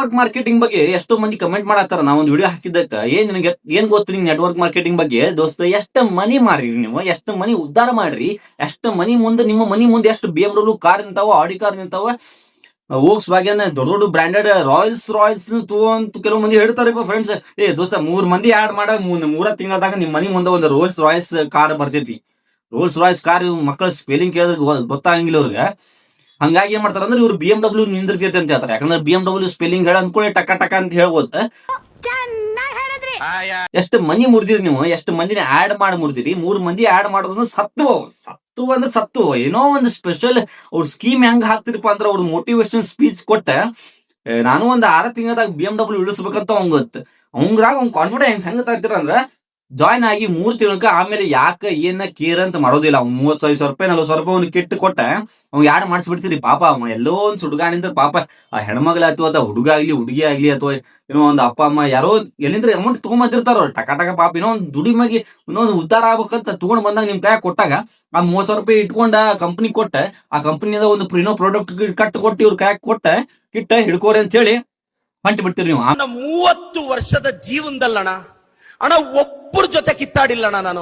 Network marketing ಬಗ್ಗೆ ಎಷ್ಟೋ ಮಂದಿ ಕಮೆಂಟ್ ಮಾಡತ್ತಾರ. ನಾ ಒಂದು ವಿಡಿಯೋ ಹಾಕಿದ್ದಕ್ಕ ನಿನಗೆ ಏನ್ ಗೊತ್ತು ನಿಂಗೆ ನೆಟ್ವರ್ಕ್ ಮಾರ್ಕೆಟಿಂಗ್ ಬಗ್ಗೆ ದೋಸ್ತ? ಎಷ್ಟು ಮನಿ ಮಾರಿ ನೀವು, ಎಷ್ಟು ಮನಿ ಉದ್ಧಾರ ಮಾಡ್ರಿ, ಎಷ್ಟು ಮನಿ ಮುಂದೆ ನಿಮ್ಮ ಮನಿ ಮುಂದೆ ಎಷ್ಟು BMW car ನಿಂತಾವ, Audi car ನಿಂತಾವ, Volks wagon ದೊಡ್ಡ ದೊಡ್ಡ ಬ್ರಾಂಡೆಡ್ ರಾಯಲ್ಸ್ ತಗೋಂತ ಕೆಲವು ಮಂದಿ ಹೇಳ್ತಾರೆ ಫ್ರೆಂಡ್ಸ್. ದೋಸ್ತ 3 ಮಂದಿ ಆಡ್ ಮಾಡ 3 ತಿಂಗಳದಾಗ ನಿಮ್ ಮನಿ ಮುಂದೆ ಒಂದು ರೋಲ್ಸ್ ರಾಯ್ಸ್ ಕಾರ್ ಬರ್ತೈತಿ. ರೋಲ್ಸ್ ರಾಯ್ಸ್ ಕಾರ್ ಮಕ್ಕಳ ಸ್ಪೆಲ್ಲಿಂಗ್ ಕೇಳಿದ್ರೆ ಗೊತ್ತಾಗಂಗಿಲ್ಲ ಅವ್ರಿಗೆ. ಹಂಗಾಗಿ ಏನ್ ಮಾಡ್ತಾರ ಅಂದ್ರೆ ಇವ್ರು BMW ನಿಂದಿರ್ತೈತೆ ಅಂತ ಹೇಳ್ತಾರೆ. ಯಾಕಂದ್ರೆ BMW ಸ್ಪೆಲ್ಲಿಂಗ್ ಹೇಳ ಅಂದ್ಕೊಳ್ಳಿ ಟಕ ಅಂತ ಹೇಳ್ಬೋದ. ಎಷ್ಟು ಮನಿ ಮುರಿದಿರಿ ನೀವು, ಎಷ್ಟು ಮಂದಿನ ಆಡ್ ಮಾಡಿ ಮುರಿದಿರಿ. 3 ಮಂದಿ ಆಡ್ ಮಾಡೋದಂದ್ರೆ ಸತ್ತು ಏನೋ ಒಂದು ಸ್ಪೆಷಲ್ ಅವ್ರ ಸ್ಕೀಮ್ ಹೆಂಗ್ ಹಾಕ್ತಿರಪ್ಪ ಅಂದ್ರೆ ಅವ್ರ ಮೋಟಿವೇಶನ್ ಸ್ಪೀಚ್ ಕೊಟ್ಟ ನಾನು ಒಂದು 6 ತಿಂಗಳದಾಗ BMW ಇಳಿಸ್ಬೇಕಂತ ಅವಂಗ ಗೊತ್ತು. ಅವಂಗ್ರಾಗ ಅವ್ನ ಕಾನ್ಫಿಡೆನ್ಸ್ ಹೆಂಗ್ ಆಗ್ತಿರ ಅಂದ್ರ ಜಾಯ್ನ್ ಆಗಿ 3 ತಿಂಗಳಕ ಆಮೇಲೆ ಯಾಕ ಏನ ಕೇರ್ ಅಂತ ಮಾಡೋದಿಲ್ಲ. ಅವ್ನು 35,000 ರೂಪಾಯಿ 40,000 ರೂಪಾಯಿ ಅವ್ನು ಕೆಟ್ಟು ಕೊಟ್ಟ ಅವ್ನು ಯಾಡ್ ಮಾಡಿಸ್ಬಿಡ್ತೀರಿ. ಪಾಪ ಅವ ಎಲ್ಲೋ ಒಂದ್ ಸುಡ್ಗಾಣಿಂದ ಪಾಪ ಆ ಹೆಣ್ಮಗಳ ಅಥವಾ ಹುಡುಗ ಆಗ್ಲಿ ಹುಡುಗಿ ಆಗ್ಲಿ ಅಥವಾ ಏನೋ ಒಂದು ಅಪ್ಪ ಅಮ್ಮ ಯಾರೋ ಎಲ್ಲಿಂದ್ರ ಅಮೌಂಟ್ ತಗೊಂಬಂದಿರ್ತಾರ ಅವ್ರು ಟಕ ಪಾಪ ಏನೋ ಒಂದು ದುಡಿಮೆಗೆ ಇನ್ನೊಂದು ಉದ್ದಾರ ಆಗ್ಬೇಕಂತ ತಗೊಂಡ್ ಬಂದಾಗ ನಿಮ್ ಕೈ ಕೊಟ್ಟಾಗ ಆ 30,000 ರೂಪಾಯಿ ಇಟ್ಕೊಂಡ ಕಂಪನಿ ಕೊಟ್ಟ ಆ ಕಂಪನಿಯಿಂದ ಒಂದು ಏನೋ ಪ್ರಾಡಕ್ಟ್ ಕಟ್ ಕೊಟ್ಟು ಇವ್ರ ಕೈ ಕಿಟ್ಟ ಹಿಡ್ಕೋರಿ ಅಂತ ಹೇಳಿ ಹೊಂಟಿ ಬಿಡ್ತೀರಿ ನೀವು. 30 ವರ್ಷದ ಜೀವನದಲ್ಲಣ ಅಣ್ಣ ಒಬ್ಬರ ಜೊತೆ ಕಿತ್ತಾಡಿಲ್ಲಣ್ಣ ನಾನು.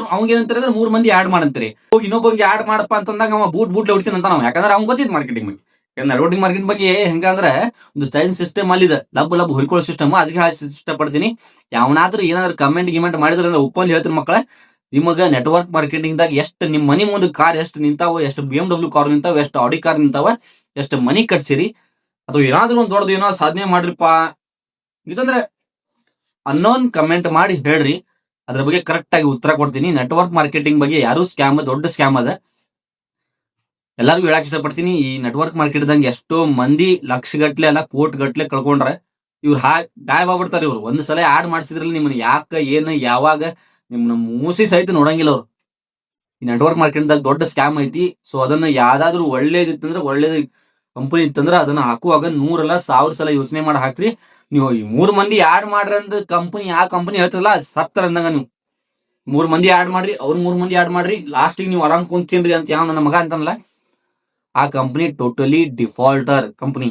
ಅವ್ನ ಏನಂತಾರೆ ಅಂದ್ರೆ 3 ಮಂದಿ ಆಡ್ ಮಾಡಂತೀರಿ. ಹೋಗಿ ಇನ್ನೊಬ್ಬಂಗೆ ಆಡ್ ಮಾಡಪ್ಪ ಅಂತಂದಾಗ ಅವ ಬೂಟ್ಲೆ ಹೊಡಿತೀನಿ ಅಂತ ನಾವು. ಯಾಕಂದ್ರೆ ಅವ್ನ್ ಗೊತ್ತಿದ್ ಮಾರ್ಕೆಟಿಂಗ್ ಬಗ್ಗೆ. ನೆಟ್ವರ್ಕಿಂಗ್ ಮಾರ್ಕೆಟಿಂಗ್ ಬಗ್ಗೆ ಹೆಂಗಂದ್ರೆ ಒಂದು ಚೈನ್ ಸಿಸ್ಟಮ್ ಅಲ್ಲಿದೆ, ಲಬ್ ಹೊಯ್ಕೊಳ್ಳೋ ಸಿಸ್ಟಮ್. ಅದಕ್ಕೆ ಇಷ್ಟಪಡ್ತೀನಿ. ಯಾವನಾದ್ರೂ ಏನಾದ್ರು ಕಮೆಂಟ್ ಮಾಡಿದ್ರೆ ಅಂದ್ರೆ ಒಪ್ಪಂದು ಹೇಳ್ತೀನಿ ಮಕ್ಕಳ. ನಿಮಗ ನೆಟ್ವರ್ಕ್ ಮಾರ್ಕೆಟಿಂಗ್ ದಾಗ ಎಷ್ಟು ನಿಮ್ ಮನಿ ಮುಂದೆ ಕಾರ್ ಎಷ್ಟು ನಿಂತಾವ, ಎಷ್ಟು BMW ಕಾರ್ ನಿಂತಾವ, ಎಷ್ಟು ಆಡಿ ಕಾರ್ ನಿಂತಾವ, ಎಷ್ಟು ಮನಿ ಕಟ್ಸಿರಿ, ಅಥವಾ ಏನಾದ್ರೂ ಒಂದ್ ದೊಡ್ಡದು ಏನೋ ಸಾಧನೆ ಮಾಡ್ರಿಪ್ಪ ಇದಂದ್ರೆ ಅನ್ನೋನ್ ಕಮೆಂಟ್ ಮಾಡಿ ಹೇಳ್ರಿ. ಅದ್ರ ಬಗ್ಗೆ ಕರೆಕ್ಟ್ ಆಗಿ ಉತ್ತರ ಕೊಡ್ತೀನಿ. ನೆಟ್ವರ್ಕ್ ಮಾರ್ಕೆಟಿಂಗ್ ಬಗ್ಗೆ ಯಾರು ದೊಡ್ಡ ಸ್ಕ್ಯಾಮ್ ಅದ. ಎಲ್ಲರಿಗೂ ಹೇಳಕ್ ಇಷ್ಟಪಡ್ತೀನಿ. ಈ ನೆಟ್ವರ್ಕ್ ಮಾರ್ಕೆಟ್ ದಂಗೆ ಎಷ್ಟೋ ಮಂದಿ ಲಕ್ಷಗಟ್ಲೆ ಅಲ್ಲ ಕೋಟಿ ಕಳ್ಕೊಂಡ್ರೆ ಇವ್ರು ಗಾಯಬಾಗ್ಬಿಡ್ತಾರೆ. ಇವ್ರು ಒಂದ್ ಸಲ ಆಡ್ ಮಾಡ್ಸಿದ್ರಲ್ಲಿ ನಿಮ್ಮನ್ನ ಯಾಕ ಏನು ಯಾವಾಗ ನಿಮ್ನ ಮೂಸಿ ಸಹಿತ ನೋಡಂಗಿಲ್ಲ ಅವ್ರು. ಈ ನೆಟ್ವರ್ಕ್ ಮಾರ್ಕೆಟ್ ದಾಗ ದೊಡ್ಡ ಸ್ಕ್ಯಾಮ್ ಐತಿ. ಸೊ ಅದನ್ನ ಯಾವ್ದಾದ್ರು ಒಳ್ಳೇದಿತ್ತಂದ್ರೆ ಒಳ್ಳೇದ್ ಕಂಪನಿ ಇತ್ತಂದ್ರೆ ಅದನ್ನ ಹಾಕುವಾಗ 100 ಅಲ್ಲ 1000 ಸಲ ಯೋಚನೆ ಮಾಡಿ ಹಾಕ್ರಿ. ನೀವು ಈ 3 ಮಂದಿ ಆಡ್ ಮಾಡ್ರಿ ಅಂತ ಕಂಪನಿ ಯಾವ ಕಂಪನಿ ಹೇಳ್ತಾರಲ್ಲ ಸತ್ತರ ಅಂದಂಗ ನೀವು 3 ಮಂದಿ ಆಡ್ ಮಾಡ್ರಿ, ಅವ್ರ 3 ಮಂದಿ ಆಡ್ ಮಾಡ್ರಿ, ಲಾಸ್ಟಿಗೆ ನೀವು ಆರಾಮ್ ಕುಂತೀನ್ರಿ ಅಂತ ಯಾವ ನನ್ನ ಮಗ ಅಂತನಲ್ಲ ಆ ಕಂಪನಿ ಟೋಟಲಿ ಡಿಫಾಲ್ಟರ್ ಕಂಪನಿ.